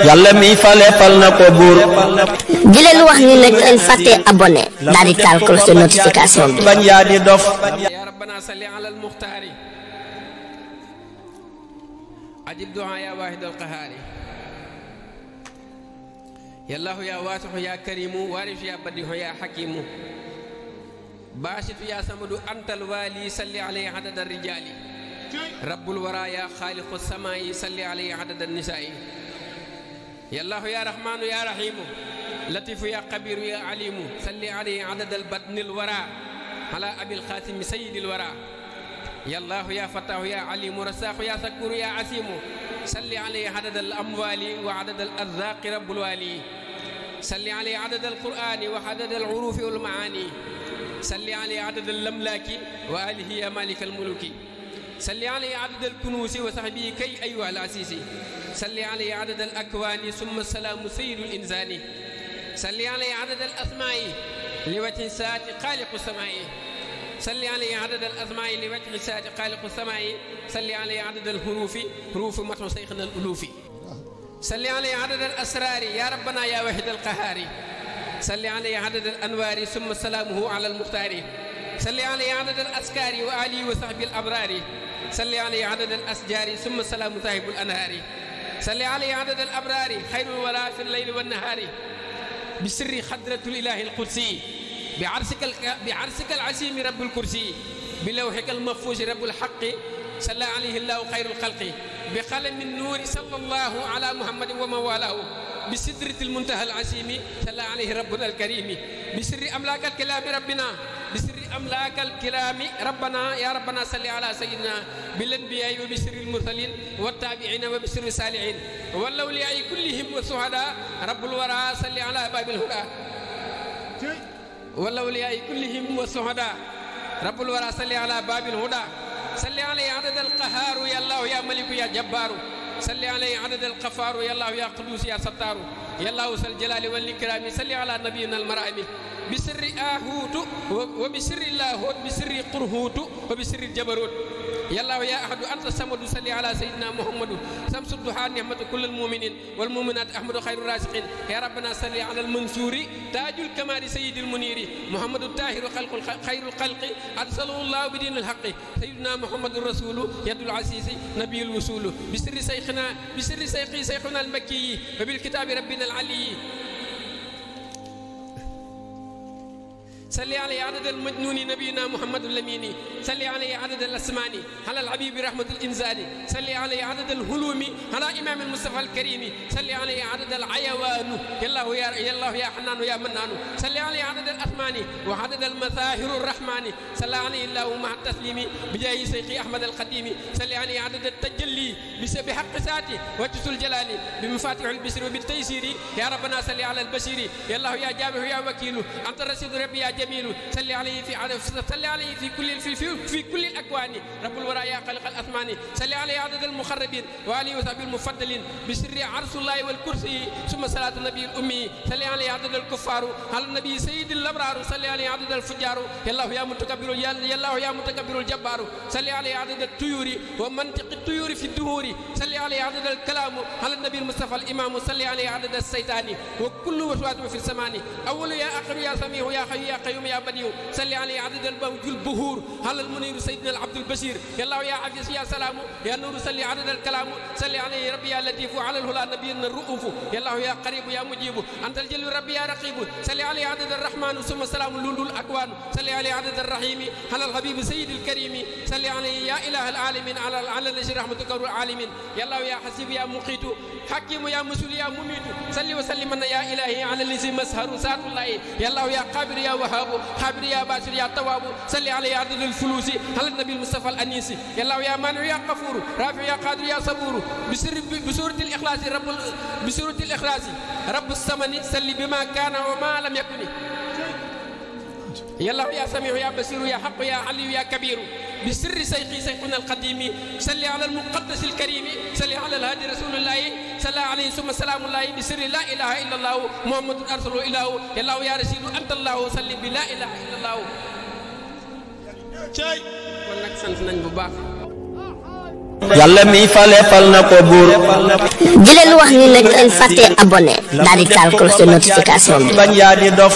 yàlla mi fale fal na ko buur di leen wax ni nag leen fàtte abonné daal di taal cloche de notification bi bañ yaa di dof ya rabbana salli ala al muxtaari ajib du'a ya wahid al qahari ya allah ya wasihu ya karimu warif ya badihu ya hakimu bashitu ya samadu antal wali salli alayhi adad ar rijali rabbul wara ya khaliqu samai salli alayhi adad an nisa'i ya allah ya rahmanu ya rahimu latifu ya qabiru ya alimu salli alayhi adad al badnil wara ala abil khatim sayyidil wara يا الله يا فتاه يا عليم رساخ يا سكور يا عسيم صل عليه عدد الأموال وعدد الأرزاق رب الوالي صل عليه عدد القرآن وعدد العروف والمعاني صل عليه عدد الأملاك وآله يا مالك الملوك صل عليه عدد الكنوز وصحبه كي أيها العزيز صل عليه عدد الأكوان ثم السلام سيد الإنسان صل عليه عدد الأسماء لوجه ساعة خالق السماء صل عليه عدد الأسماء لوجه ساعة خالق السماء صل عليه عدد الحروف حروف متن شيخنا الألوف صل عليه عدد الأسرار يا ربنا يا واحد القهار صل عليه عدد الأنوار ثم سلامه على المختار صل عليه عدد الأسكار وآله وصحبه الأبرار صل عليه عدد الأسجار ثم سلام صاحب الأنهار صل عليه عدد الأبرار خير الورى في الليل والنهار بسر خضرة الإله القدسي بعرسك العسيم رب الكرسي بلوحك المفوز رب الحق صلى عليه الله خير الخلق بقلم النور صلى الله على محمد وموالاه بسدرة المنتهى العسيم صلى عليه ربنا الكريم بسر أملاك الكلام ربنا بسر أملاك الكلام ربنا يا ربنا صل على سيدنا بالأنبياء وبسر المرسلين والتابعين وبسر الصالحين والأولياء كلهم والشهداء رب الورى صل على باب الهدى والأولياء كلهم والشهداء رب الورى صل على باب الهدى صل عليه عدد القهار يا الله يا ملك يا جبار صل عليه عدد القفار يا الله يا قدوس يا ستار يا الله ذو الجلال والإكرام صل على نبينا المرام بسر آهوت وبسر اللاهوت بسر قرهوت وبسر الجبروت يا الله يا أحد أنت الصمد صل على سيدنا محمد شمس الضحى نعمة كل المؤمنين والمؤمنات أحمد خير الرازقين يا ربنا صل على المنصور تاج الكمال سيد المنير محمد الطاهر خير الخلق أرسله الله بدين الحق سيدنا محمد الرسول يد العزيز نبي الوصول بسر شيخنا المكي وبالكتاب ربنا العلي صل عليه عدد المجنون نبينا محمد الأمين صل عليه عدد الأسمان على الحبيب رحمة الإنسان صل عليه عدد الهلوم على إمام المصطفى الكريم صل عليه عدد العيوان يا الله يا حنان يا منان صل عليه عدد الأثمان وعدد المظاهر الرحمن صلى عليه الله مع التسليم بجاه شيخي أحمد القديم صل عليه عدد التجلي بحق ذاته وجه الجلال بمفاتيح البشر وبالتيسير يا ربنا صل على البشير يا الله يا جامع يا وكيل أنت الرشيد ربي يا جميل صل عليه في كل الأكوان رب الورى يا خالق الأثمان صل عليه عدد المخربين وآله وصحبه المفضلين بسر عرش الله والكرسي ثم صلاة النبي الأمي صل عليه عدد الكفار على النبي سيد الأبرار صل عليه عدد الفجار يا الله يا متكبر يا الله يا متكبر الجبار صل عليه عدد الطيور ومنطق الطيور في الدهور صل عليه عدد الكلام على النبي المصطفى الإمام صل عليه عدد الشيطان وكل وسواته في السمان أول يا آخر يا سميع يا حي يا قيوم يا بديع صل عليه عدد الموج البهور على المنير سيدنا العبد البشير يا الله يا عزيز يا سلام يا نور صل عدد الكلام صل عليه ربي يا لطيف على الهلا نبينا الرؤوف يا الله يا قريب يا مجيب أنت الجل ربي يا رقيب صل عليه عدد الرحمن ثم سلام لول الأكوان صل عليه عدد الرحيم على الحبيب سيد الكريم صل عليه يا إله العالمين على الذي رحمتك العالمين يا الله يا حسيب يا مقيت حكيم يا مسؤول يا مميت صل وسلم يا إلهي على الذي مسهر سات الله يا الله يا قابر يا وهاب حابر يا باسر يا تواب صل عليه عدد الفلوس على النبي المصطفى الأنيس يا الله يا مانع يا غفور رافع يا قادر يا صبور بسورة الإخلاص بسورة الإخلاص رب الثمن صل بما كان وما لم يكن يا الله يا سميع يا بصير يا حق يا علي يا كبير بسر شيخنا القديم صل على المقدس الكريم صل على الهادي رسول الله صلى عليه ثم سلام الله بسر لا إله إلا الله محمد أرسل إله يا الله يا رسول أنت الله صل بلا إله إلا الله kon nag sant nañ bu baax yàlla mi fale fal na ko buur di leen wax ni nag ngeen fàtte abonné daal di taal cloche de notification bi bañ yaa di dof